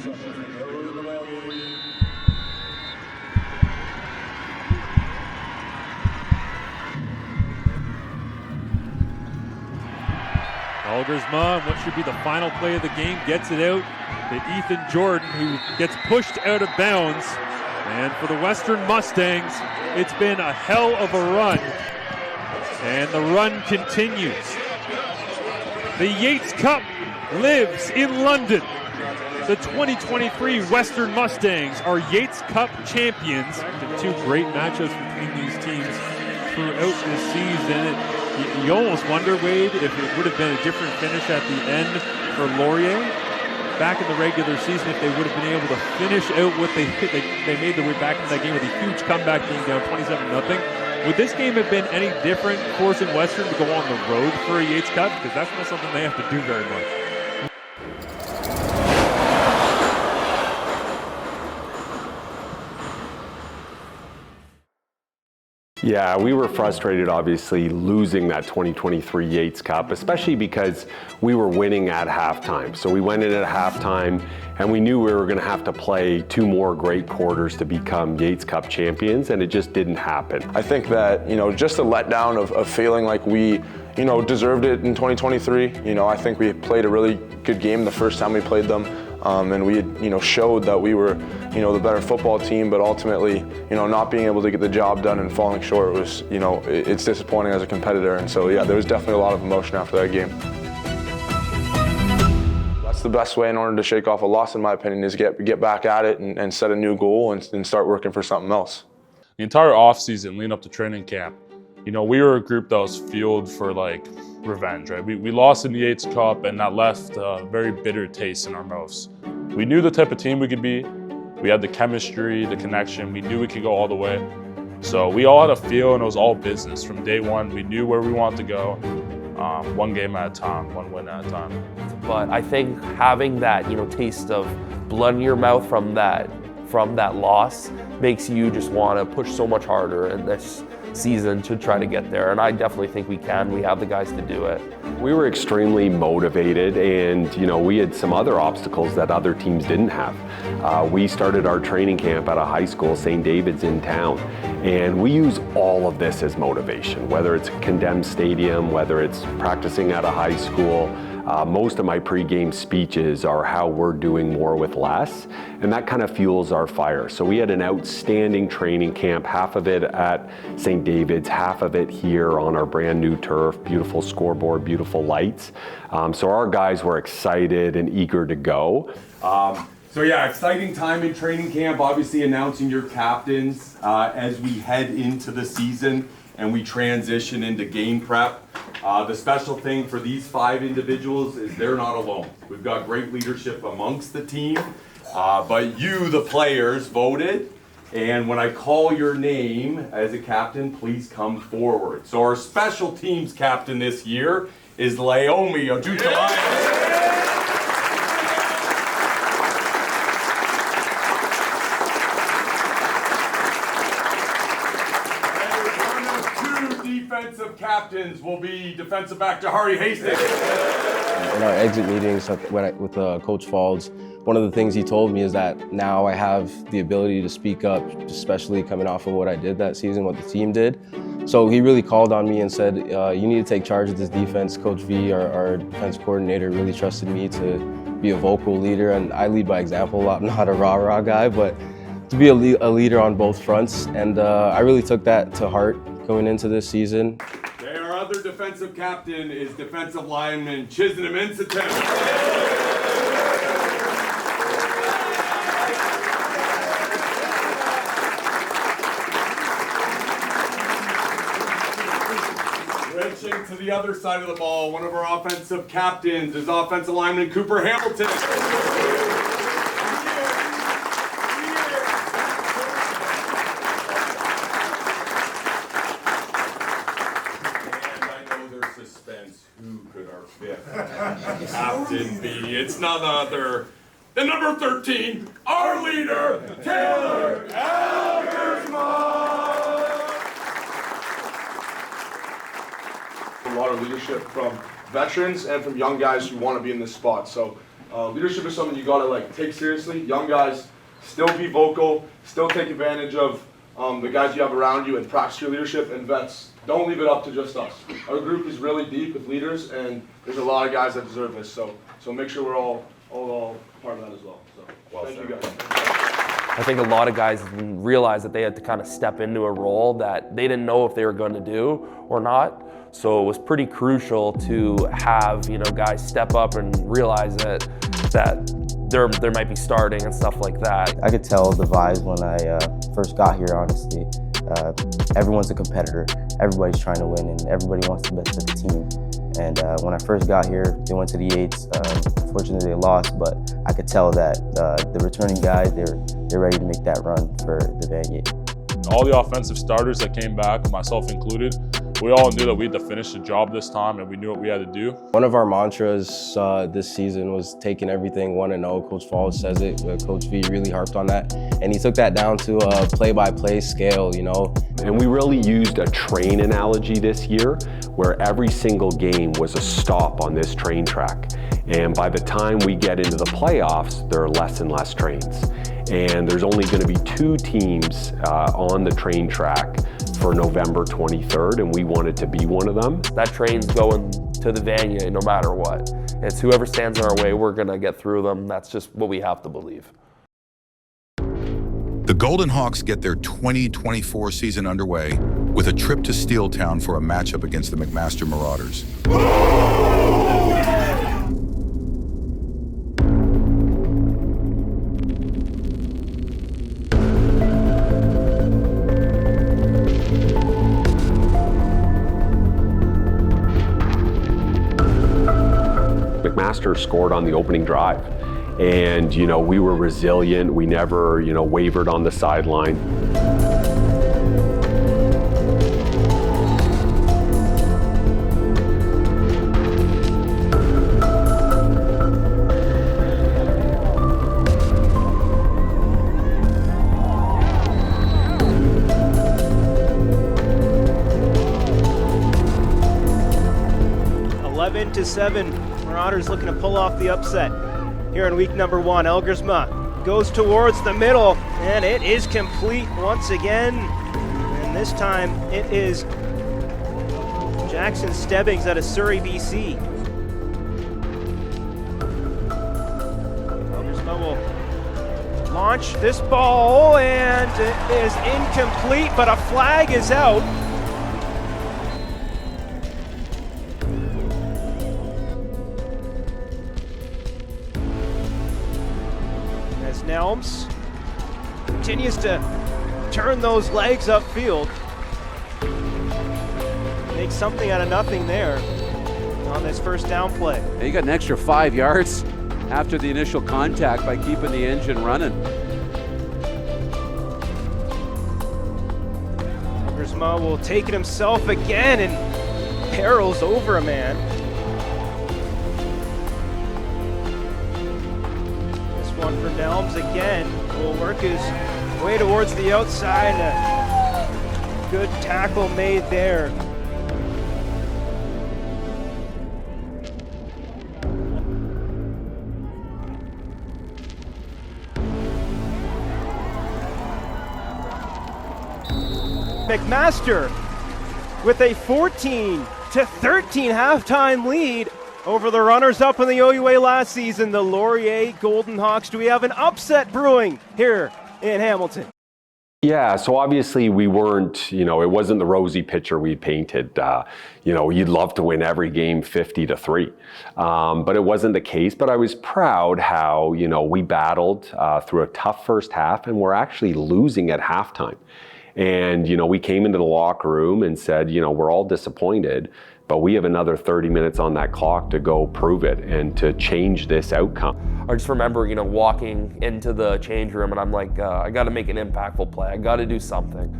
Algersma, what should be the final play of the game, gets it out to Ethan Jordan, who gets pushed out of bounds. And for the Western Mustangs, it's been a hell of a run. And the run continues. The Yates Cup lives in London. The 2023 Western Mustangs are Yates Cup champions. Two great matchups between these teams throughout this season. You almost wonder, Wade, if it would have been a different finish at the end for Laurier back in the regular season, if they would have been able to finish out what they made their way back in that game with a huge comeback, being down 27-0. Would this game have been any different, forcing Western to go on the road for a Yates Cup? Because that's not something they have to do very much. Yeah, we were frustrated, obviously, losing that 2023 Yates Cup, especially because we were winning at halftime. So we went in at halftime, and we knew we were going to have to play two more great quarters to become Yates Cup champions, and it just didn't happen. I think that, just a letdown of feeling like we, deserved it in 2023. I think we played a really good game the first time we played them. And we had, showed that we were, the better football team, but ultimately, not being able to get the job done and falling short was, it's disappointing as a competitor. And so, yeah, there was definitely a lot of emotion after that game. That's the best way in order to shake off a loss, in my opinion, is get back at it and set a new goal and start working for something else. The entire offseason leading up to training camp, we were a group that was fueled for revenge, right? We lost in the Yates Cup, and that left a very bitter taste in our mouths. We knew the type of team we could be. We had the chemistry, the connection. We knew we could go all the way. So we all had a feel, and it was all business. From day one, we knew where we wanted to go. One game at a time, one win at a time. But I think having that, taste of blood in your mouth from that loss makes you just want to push so much harder in this season to try to get there, and I definitely think we can. We have the guys to do it. We were extremely motivated, and we had some other obstacles that other teams didn't have. We started our training camp at a high school, St. David's in town, and we use all of this as motivation, whether it's a condemned stadium, whether it's practicing at a high school. Most of my pregame speeches are how we're doing more with less, and that kind of fuels our fire. So we had an outstanding training camp, half of it at St. David's, half of it here on our brand new turf, beautiful scoreboard, beautiful lights. So our guys were excited and eager to go. So yeah, exciting time in training camp, obviously announcing your captains as we head into the season and we transition into game prep. The special thing for these 5 individuals is they're not alone. We've got great leadership amongst the team, but you, the players, voted. And when I call your name as a captain, please come forward. So our special teams captain this year is Laomi Ojutalaya. Defensive captains will be defensive back Jahari Hastings. In our exit meetings with Coach Falls, one of the things he told me is that now I have the ability to speak up, especially coming off of what I did that season, what the team did. So he really called on me and said, you need to take charge of this defense. Coach V, our defense coordinator, really trusted me to be a vocal leader, and I lead by example. I'm not a rah-rah guy, but to be a leader on both fronts, and I really took that to heart going into this season. Our other defensive captain is defensive lineman Chisenham Insitem. Switching to the other side of the ball, one of our offensive captains is offensive lineman Cooper Hamilton. Who could our 5th captain be? It's none other than number 13, our leader, Taylor Algersma. A lot of leadership from veterans and from young guys who want to be in this spot. So, Leadership is something you gotta like take seriously. Young guys, still be vocal, still take advantage of the guys you have around you and practice your leadership. And vets, don't leave it up to just us. Our group is really deep with leaders, and there's a lot of guys that deserve this. So make sure we're all part of that as well. So thank you guys. I think a lot of guys realized that they had to kind of step into a role that they didn't know if they were going to do or not. So it was pretty crucial to have, guys step up and realize that there might be starting and stuff like that. I could tell the vibes when I first got here, honestly. Everyone's a competitor. Everybody's trying to win, and everybody wants the best of the team. And when I first got here, they went to the Yates. Unfortunately, they lost, but I could tell that the returning guys, they're ready to make that run for the Van Yates. All the offensive starters that came back, myself included, we all knew that we had to finish the job this time, and we knew what we had to do. One of our mantras this season was taking everything 1-0. Coach Falls says it, Coach V really harped on that, and he took that down to a play-by-play scale, And we really used a train analogy this year, where every single game was a stop on this train track. And by the time we get into the playoffs, there are less and less trains. And there's only going to be 2 teams on the train track for November 23rd, and we wanted to be one of them. That train's going to the Vanier no matter what. It's whoever stands in our way, we're going to get through them. That's just what we have to believe. The Golden Hawks get their 2024 season underway with a trip to Steeltown for a matchup against the McMaster Marauders. McMaster scored on the opening drive. And, we were resilient. We never, wavered on the sideline. To 7, Marauders looking to pull off the upset here in week number 1. Elgersma goes towards the middle, and it is complete once again. And this time it is Jackson Stebbings out of Surrey, BC. Elgersma will launch this ball, and it is incomplete, but a flag is out. Nelms continues to turn those legs upfield. Make something out of nothing there on this first down play. And you got an extra 5 yards after the initial contact by keeping the engine running. Elgersma will take it himself again and barrels over a man. One for Nelms again, will work his way towards the outside. A good tackle made there. McMaster with a 14-13 halftime lead over the runners-up in the OUA last season, the Laurier Golden Hawks. Do we have an upset brewing here in Hamilton? Yeah, so obviously we weren't, it wasn't the rosy picture we painted. You'd love to win every game 50-3, but it wasn't the case. But I was proud how, we battled through a tough first half, and we're actually losing at halftime. And, we came into the locker room and said, we're all disappointed, but we have another 30 minutes on that clock to go prove it and to change this outcome. I just remember, walking into the change room, and I'm like, I got to make an impactful play. I got to do something.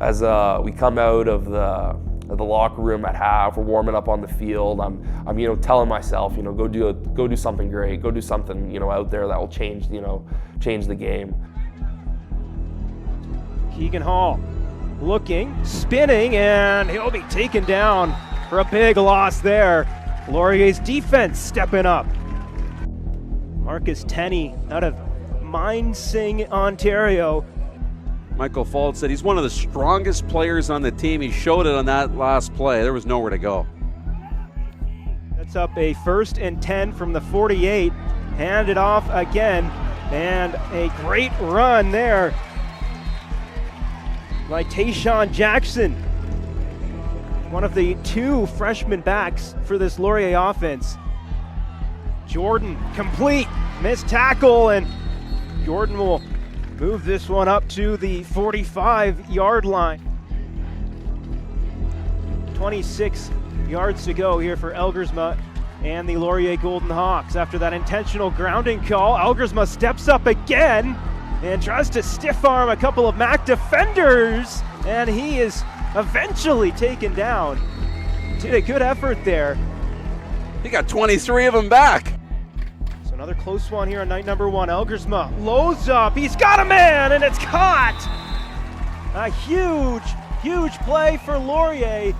As we come out of the locker room at half, we're warming up on the field. I'm telling myself, go do something great. Go do something, out there that will change the game. Keegan Hall looking, spinning, and he'll be taken down for a big loss there. Laurier's defense stepping up. Marcus Tenney out of Minesing, Ontario. Michael Fauld said he's one of the strongest players on the team. He showed it on that last play. There was nowhere to go. That's up a 1st and 10 from the 48. Hand it off again, and a great run there by Tayshaun Jackson, one of the 2 freshman backs for this Laurier offense. Jordan complete, missed tackle, and Jordan will move this one up to the 45-yard line. 26 yards to go here for Elgersma and the Laurier Golden Hawks. After that intentional grounding call, Elgersma steps up again and tries to stiff arm a couple of MAC defenders, and he is eventually taken down. Did a good effort there. He got 23 of them back. So another close one here on night number 1. Elgersma loads up, he's got a man, and it's caught! A huge play for Laurier.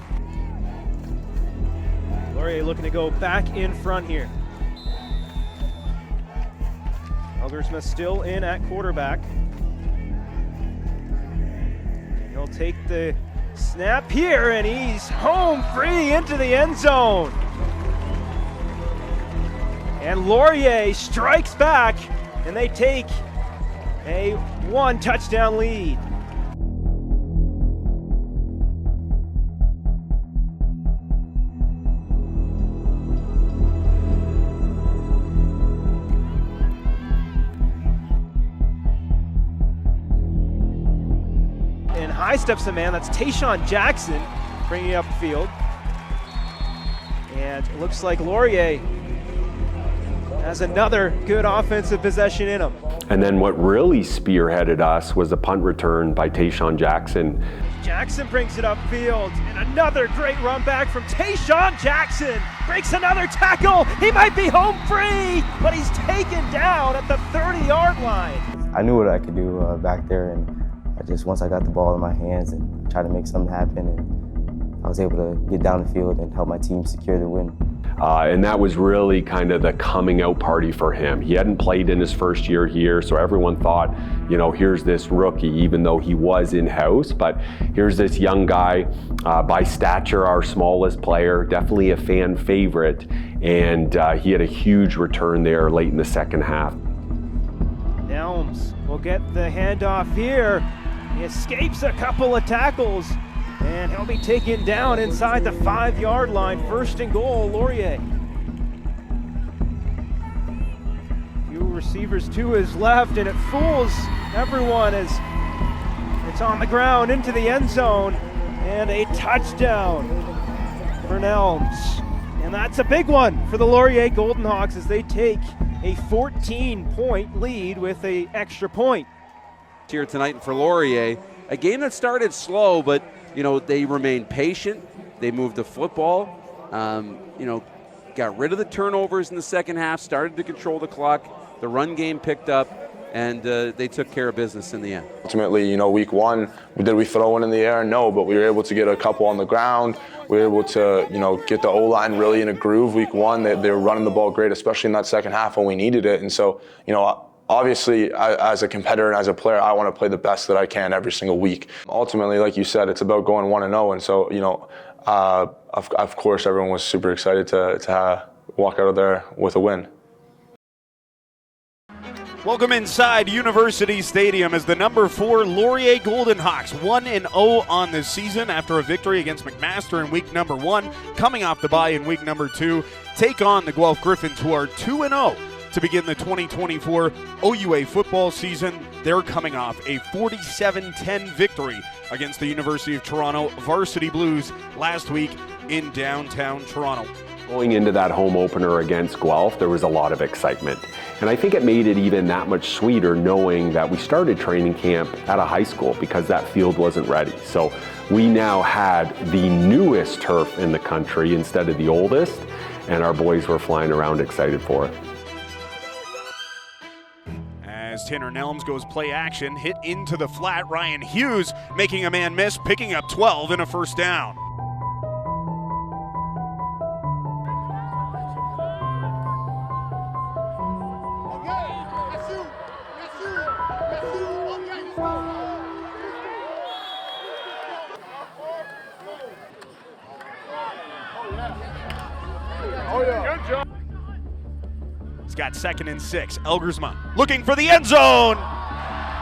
Laurier looking to go back in front here. Elgersma still in at quarterback. And he'll take the snap here, and he's home free into the end zone. And Laurier strikes back, and they take a 1-touchdown lead. And high steps the man, that's Tayshaun Jackson bringing it upfield. And it looks like Laurier has another good offensive possession in him. And then what really spearheaded us was a punt return by Tayshaun Jackson. Jackson brings it upfield, and another great run back from Tayshaun Jackson. Breaks another tackle, he might be home free, but he's taken down at the 30-yard line. I knew what I could do back there, and once I got the ball in my hands and tried to make something happen, and I was able to get down the field and help my team secure the win. And that was really kind of the coming out party for him. He hadn't played in his first year here, so everyone thought, you know, here's this rookie, even though he was in-house, but here's this young guy, by stature our smallest player, definitely a fan favorite, and he had a huge return there late in the second half. Nelms will get the handoff here. He escapes a couple of tackles, and he'll be taken down inside the 5-yard line. 1st and goal, Laurier. Few receivers to his left, and it fools everyone as it's on the ground into the end zone, and a touchdown for Nelms. And that's a big one for the Laurier Golden Hawks as they take a 14-point lead with an extra point. Here tonight for Laurier, a game that started slow, but you know, they remained patient. They moved the football, you know, got rid of the turnovers in the second half, started to control the clock. The run game picked up, and they took care of business in the end. Ultimately, you know, week 1, did we throw one in the air? No, but we were able to get a couple on the ground. We were able to, you know, get the O-line really in a groove week 1. They were running the ball great, especially in that second half when we needed it. And so, you know, obviously, as a competitor and as a player, I want to play the best that I can every single week. Ultimately, like you said, it's about going 1-0, and so, you know, of course, everyone was super excited to walk out of there with a win. Welcome inside University Stadium as the number 4 Laurier Golden Hawks 1-0 on this season after a victory against McMaster in week number 1, coming off the bye in week number 2, take on the Guelph Griffins, who are 2-0. To begin the 2024 OUA football season. They're coming off a 47-10 victory against the University of Toronto Varsity Blues last week in downtown Toronto. Going into that home opener against Guelph, there was a lot of excitement. And I think it made it even that much sweeter knowing that we started training camp at a high school because that field wasn't ready. So we now had the newest turf in the country instead of the oldest, and our boys were flying around excited for it. As Tanner Nelms goes play action, hit into the flat. Ryan Hughes making a man miss, picking up 12 and a first down. He's got 2nd and 6. Elgersma looking for the end zone.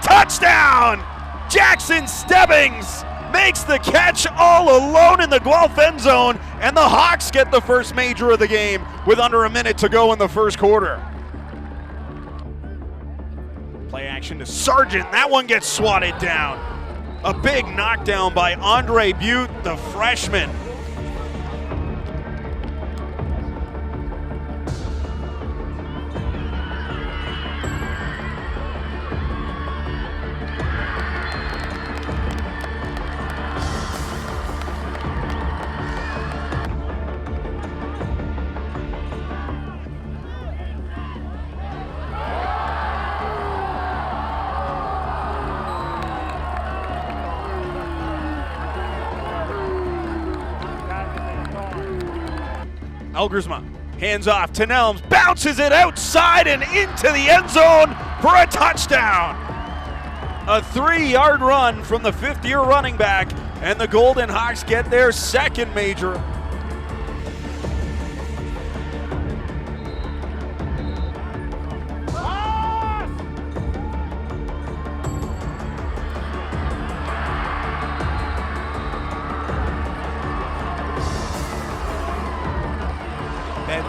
Touchdown! Jackson Stebbings makes the catch all alone in the Guelph end zone, and the Hawks get the first major of the game with under a minute to go in the first quarter. Play action to Sargent. That one gets swatted down. A big knockdown by Andre Butte, the freshman. Elgersma hands off to Nelms, bounces it outside and into the end zone for a touchdown. A 3-yard run from the 5th-year running back, and the Golden Hawks get their second major.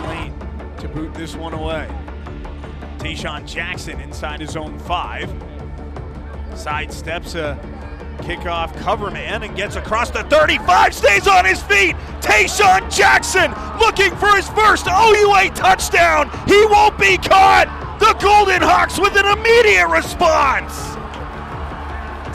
Lane to boot this one away. Tayshawn Jackson inside his own 5. Sidesteps a kickoff cover man and gets across the 35, stays on his feet. Tayshawn Jackson looking for his first OUA touchdown. He won't be caught. The Golden Hawks with an immediate response.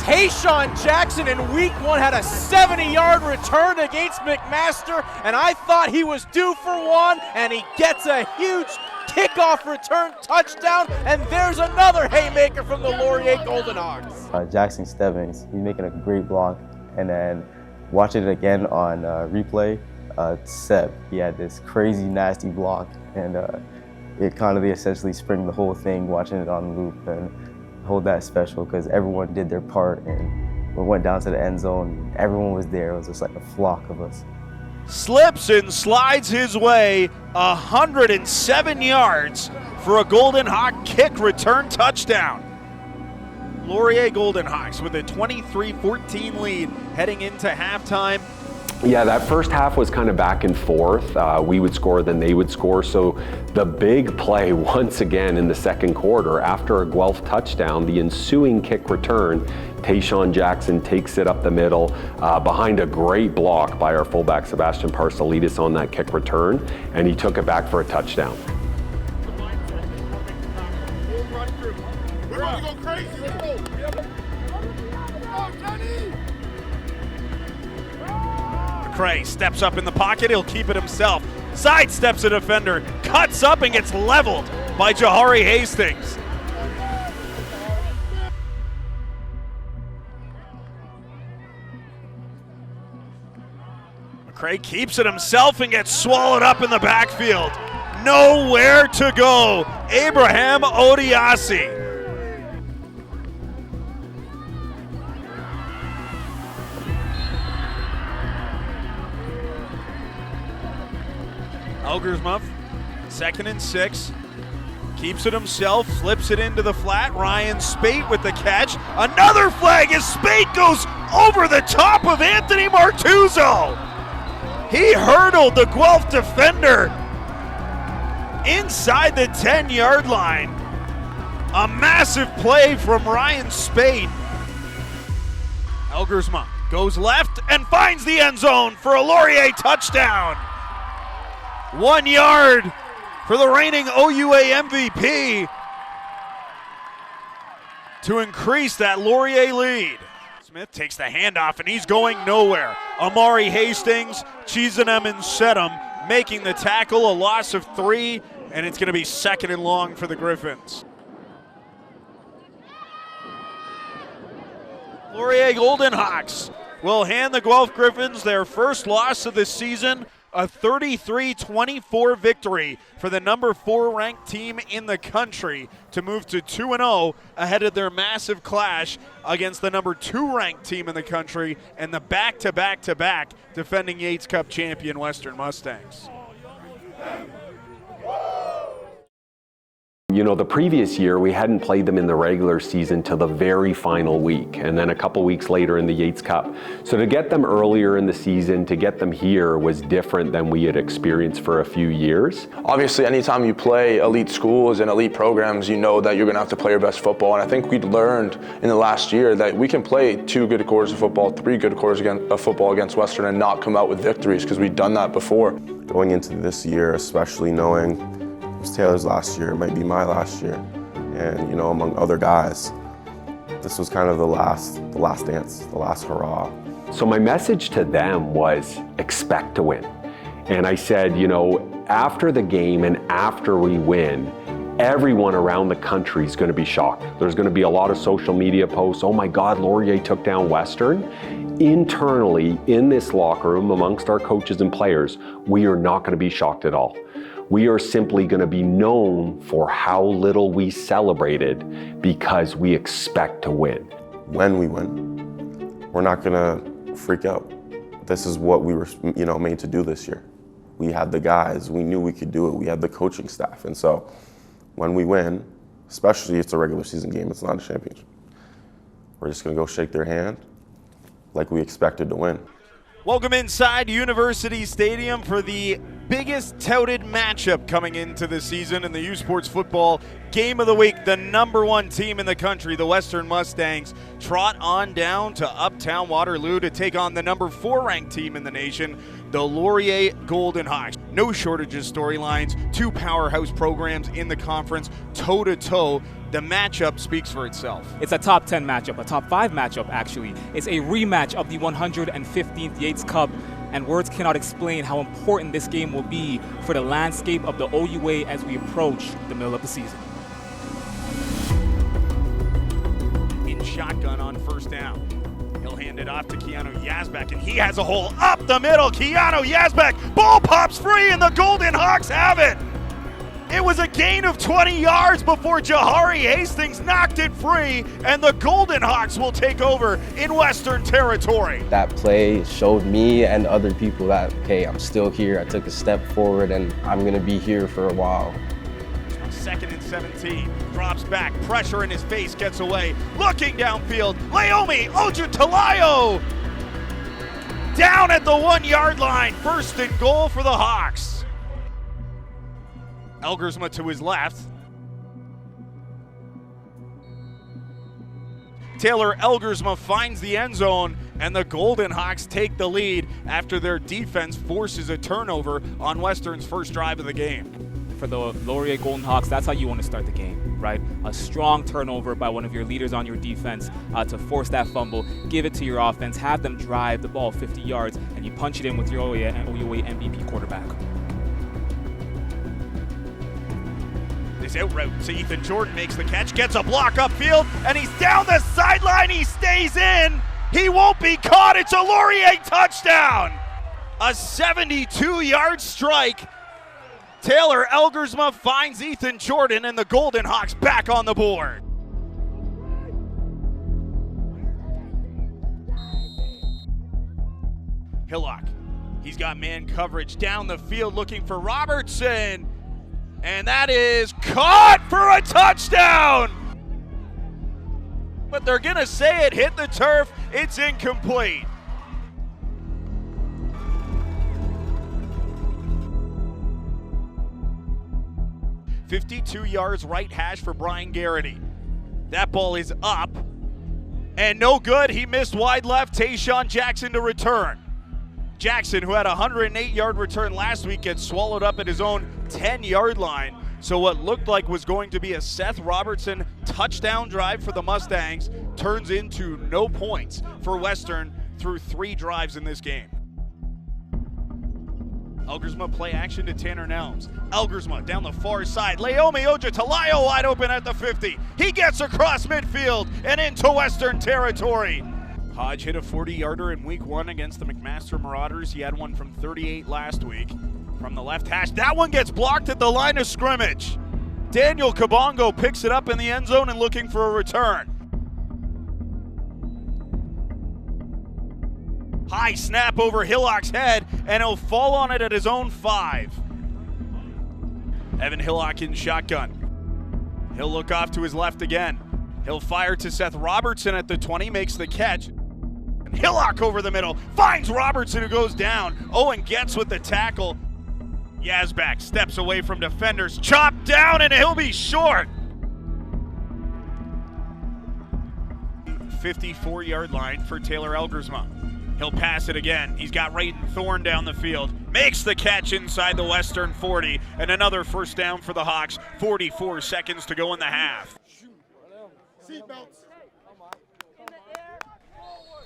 Tayshawn Jackson in week 1 had a 70-yard return against McMaster, and I thought he was due for one, and he gets a huge kickoff return touchdown, and there's another haymaker from the Laurier Golden Hawks. Jackson Stebbings, he's making a great block, and then watching it again on replay, Seb, he had this crazy nasty block, and it kind of essentially springed the whole thing watching it on loop. And hold that special because everyone did their part, and we went down to the end zone. Everyone was there. It was just like a flock of us. Slips and slides his way 107 yards for a Golden Hawk kick return touchdown. Laurier Golden Hawks with a 23-14 lead heading into halftime. Yeah, that first half was kind of back and forth. We would score, then they would score. So the big play once again in the second quarter, after a Guelph touchdown, the ensuing kick return, Tayshawn Jackson takes it up the middle behind a great block by our fullback Sebastian Parsalidis on that kick return, and he took it back for a touchdown. McCray steps up in the pocket, he'll keep it himself. Sidesteps a defender, cuts up and gets leveled by Jahari Hastings. McCray keeps it himself and gets swallowed up in the backfield. Nowhere to go. Abraham Odiasi. Elgersma, 2nd and 6, keeps it himself, flips it into the flat. Ryan Spate with the catch. Another flag as Spate goes over the top of Anthony Martuzzo. He hurdled the Guelph defender inside the 10-yard line. A massive play from Ryan Spate. Elgersma goes left and finds the end zone for a Laurier touchdown. 1 yard for the reigning OUA MVP to increase that Laurier lead. Smith takes the handoff and he's going nowhere. Amari Hastings, Chisenham and Sedum making the tackle, a loss of 3, and it's going to be 2nd and long for the Griffins. Laurier Golden Hawks will hand the Guelph Griffins their first loss of the season, A 33-24 victory for the number 4 ranked team in the country to move to 2-0 ahead of their massive clash against the number 2 ranked team in the country and the back-to-back-to-back defending Yates Cup champion Western Mustangs. You know, the previous year we hadn't played them in the regular season till the very final week, and then a couple weeks later in the Yates Cup. So to get them earlier in the season, to get them here was different than we had experienced for a few years. Obviously, anytime you play elite schools and elite programs, you know that you're going to have to play your best football. And I think we learned in the last year that we can play 2 good quarters of football, 3 good quarters of football against Western and not come out with victories, because we've done that before. Going into this year, especially knowing it was Taylor's last year, it might be my last year, and you know, among other guys, this was kind of the last dance, the last hurrah. So my message to them was expect to win. And I said, you know, after the game and after we win, everyone around the country is going to be shocked. There's going to be a lot of social media posts, oh my God, Laurier took down Western. Internally, in this locker room, amongst our coaches and players, we are not going to be shocked at all. We are simply going to be known for how little we celebrated because we expect to win. When we win, we're not going to freak out. This is what we were, you know, made to do this year. We had the guys, we knew we could do it, we had the coaching staff, and so when we win, especially if it's a regular season game, it's not a championship, we're just going to go shake their hand like we expected to win. Welcome inside University Stadium for the biggest touted matchup coming into the season in the U Sports Football Game of the Week. The number 1 team in the country, the Western Mustangs, trot on down to Uptown Waterloo to take on the number 4 ranked team in the nation, the Laurier Golden Hawks. No shortage of storylines, 2 powerhouse programs in the conference, toe-to-toe. The matchup speaks for itself. It's a top 10 matchup, a top 5 matchup actually. It's a rematch of the 115th Yates Cup, and words cannot explain how important this game will be for the landscape of the OUA as we approach the middle of the season. In shotgun on first down. He'll hand it off to Keanu Yazbek, and he has a hole up the middle. Keanu Yazbek, ball pops free, and the Golden Hawks have it. It was a gain of 20 yards before Jahari Hastings knocked it free, and the Golden Hawks will take over in Western territory. That play showed me and other people that, okay, I'm still here. I took a step forward, and I'm going to be here for a while. 2nd and 17, drops back, pressure in his face, gets away, looking downfield, Laomi Ojutalayo down at the 1-yard line, 1st and goal for the Hawks. Elgersma to his left. Taylor Elgersma finds the end zone, and the Golden Hawks take the lead after their defense forces a turnover on Western's first drive of the game. For the Laurier Golden Hawks, that's how you want to start the game, right? A strong turnover by one of your leaders on your defense to force that fumble, give it to your offense, have them drive the ball 50 yards, and you punch it in with your OUA MVP quarterback. This out route to Ethan Jordan makes the catch, gets a block upfield, and he's down the sideline. He stays in. He won't be caught. It's a Laurier touchdown. A 72-yard strike. Taylor Elgersma finds Ethan Jordan, and the Golden Hawks back on the board. Hillock, he's got man coverage down the field looking for Robertson. And that is caught for a touchdown! But they're gonna say it hit the turf. It's incomplete. "52 yards right hash for Brian Garrity. That ball is up and no good. He missed wide left. Tayshawn Jackson to return. Jackson, who had a 108-yard return last week, gets swallowed up at his own 10-yard line. So what looked like was going to be a Seth Robertson touchdown drive for the Mustangs turns into no points for Western through 3 drives in this game. Elgersma play action to Tanner Nelms. Elgersma down the far side. Laomi Ojutalayo wide open at the 50. He gets across midfield and into Western territory. Hodge hit a 40-yarder in week 1 against the McMaster Marauders. He had one from 38 last week. From the left hash, that one gets blocked at the line of scrimmage. Daniel Kabongo picks it up in the end zone and looking for a return. High snap over Hillock's head, and he'll fall on it at his own 5. Evan Hillock in shotgun. He'll look off to his left again. He'll fire to Seth Robertson at the 20, makes the catch. And Hillock over the middle, finds Robertson who goes down. Owen gets with the tackle. Yazbak steps away from defenders, chopped down, and he'll be short. 54-yard line for Taylor Elgersma. He'll pass it again. He's got Rayton Thorne down the field. Makes the catch inside the Western 40, and another first down for the Hawks. 44 seconds to go in the half.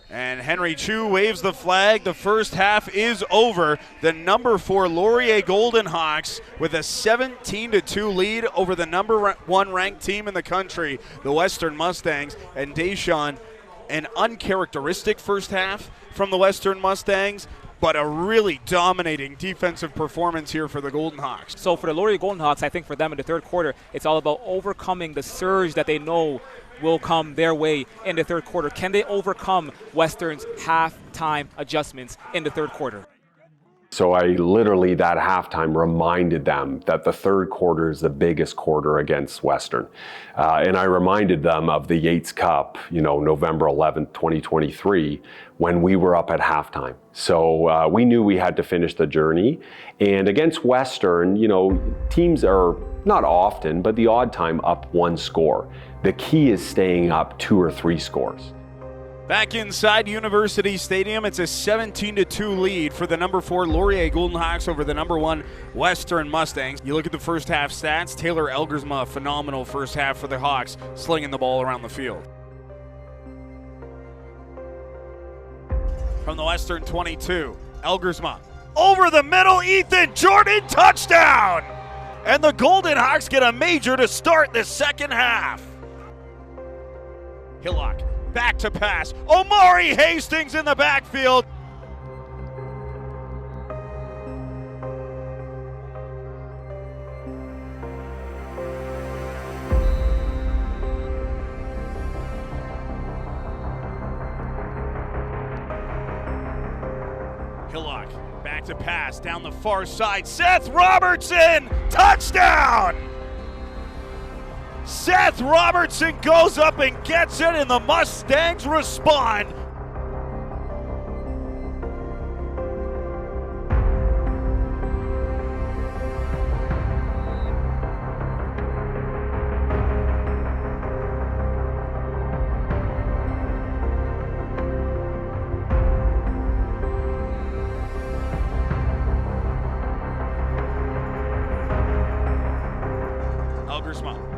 And Henry Chu waves the flag. The first half is over. The number 4 Laurier Golden Hawks with a 17-2 lead over the number 1 ranked team in the country, the Western Mustangs. And Deshaun, an uncharacteristic first half from the Western Mustangs, but a really dominating defensive performance here for the Golden Hawks. So for the Laurier Golden Hawks, I think for them in the third quarter, it's all about overcoming the surge that they know will come their way in the third quarter. Can they overcome Western's halftime adjustments in the third quarter? So I literally, that halftime, reminded them that the third quarter is the biggest quarter against Western. And I reminded them of the Yates Cup, November 11th, 2023, when we were up at halftime. So we knew we had to finish the journey. And against Western, teams are not often, but the odd time up 1 score. The key is staying up 2 or 3 scores. Back inside University Stadium, it's a 17-2 lead for the number 4 Laurier Golden Hawks over the number 1 Western Mustangs. You look at the first half stats, Taylor Elgersma, a phenomenal first half for the Hawks, slinging the ball around the field. From the Western 22, Elgersma over the middle, Ethan Jordan, touchdown! And the Golden Hawks get a major to start the second half. Hillock back to pass. Omari Hastings in the backfield. Hillock back to pass down the far side. Seth Robertson, touchdown! Seth Robertson goes up and gets it, and the Mustangs respond.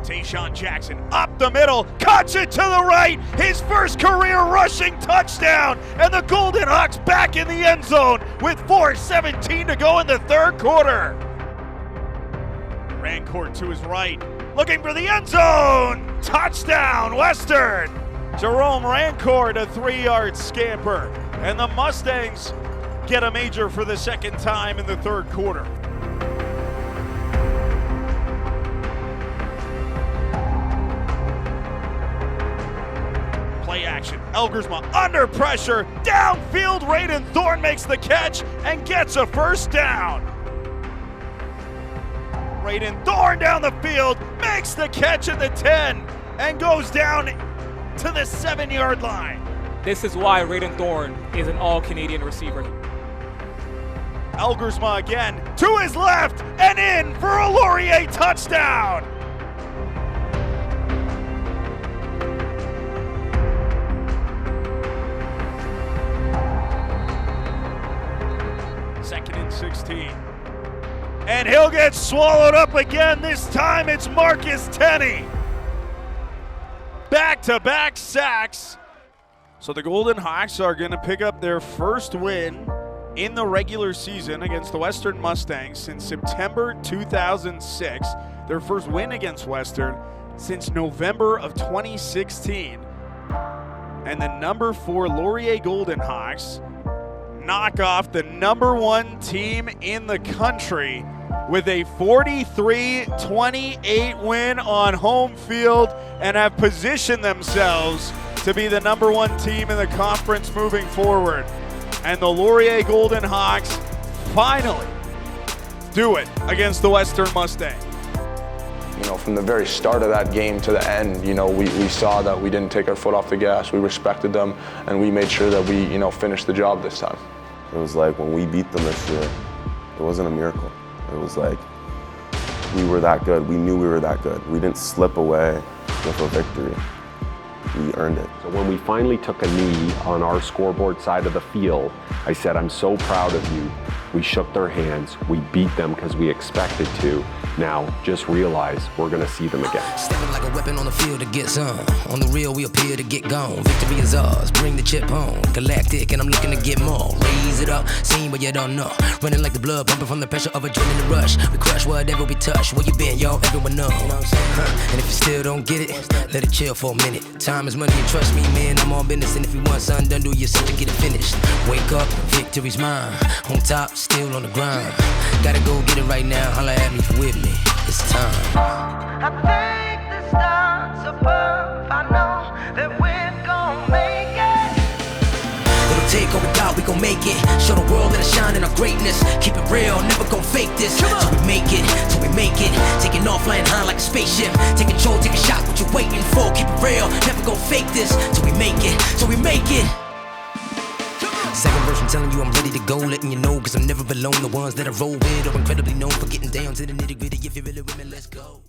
Tayshaun Jackson up the middle, cuts it to the right, his first career rushing touchdown, and the Golden Hawks back in the end zone with 4:17 to go in the third quarter. Rancourt to his right, looking for the end zone, touchdown Western. Jerome Rancourt, a 3-yard scamper, and the Mustangs get a major for the second time in the third quarter. Play action. Elgersma under pressure. Downfield, Rayton Thorne makes the catch and gets a first down. Rayton Thorne down the field, makes the catch at the 10 and goes down to the 7-yard line. This is why Rayton Thorne is an all-Canadian receiver. Elgersma again to his left and in for a Laurier touchdown. Second and 16. And he'll get swallowed up again. This time it's Marcus Tenney. Back-to-back sacks. So the Golden Hawks are going to pick up their first win in the regular season against the Western Mustangs since September 2006. Their first win against Western since November of 2016. and the number 4 Laurier Golden Hawks knock off the number 1 team in the country with a 43-28 win on home field and have positioned themselves to be the number 1 team in the conference moving forward. And the Laurier Golden Hawks finally do it against the Western Mustangs. You know, from the very start of that game to the end, you know, we saw that we didn't take our foot off the gas. We respected them, and we made sure that we, you know, finished the job this time. It was like when we beat them this year, it wasn't a miracle. It was like we were that good. We knew we were that good. We didn't slip away with a victory. We earned it. So when we finally took a knee on our scoreboard side of the field, I said, I'm so proud of you. We shook their hands. We beat them because we expected to. Now, just realize we're going to see them again. Stepping like a weapon on the field to get some. On the real, we appear to get gone. Victory is ours. Bring the chip home. Galactic, and I'm looking to get more. Raise it up, seen but you don't know. Running like the blood pumping from the pressure of adrenaline rush. We crush whatever we touch. Where you been, y'all? Everyone know. And if you still don't get it, let it chill for a minute. Time is money, and trust me, man, I'm all business. And if you want something done, do yourself to get it finished. Wake up, victory's mine. On top, still on the grind. Gotta go get it right now. Holla at me if you're with me. It's time. I think the stars above. I know that we're gonna make it. It'll take or without, we gon' make it. Show the world that I shine in our greatness. Keep it real, never gon' fake this. Till we make it, till we make it. Taking off, flying high like a spaceship. Take control, take a shot, what you waiting for? Keep it real, never gon' fake this. Till we make it, till we make it. Second verse, I'm telling you I'm ready to go, letting you know, cause I'm never alone. The ones that I roll with are incredibly known for getting down to the nitty gritty. If you really with me, let's go.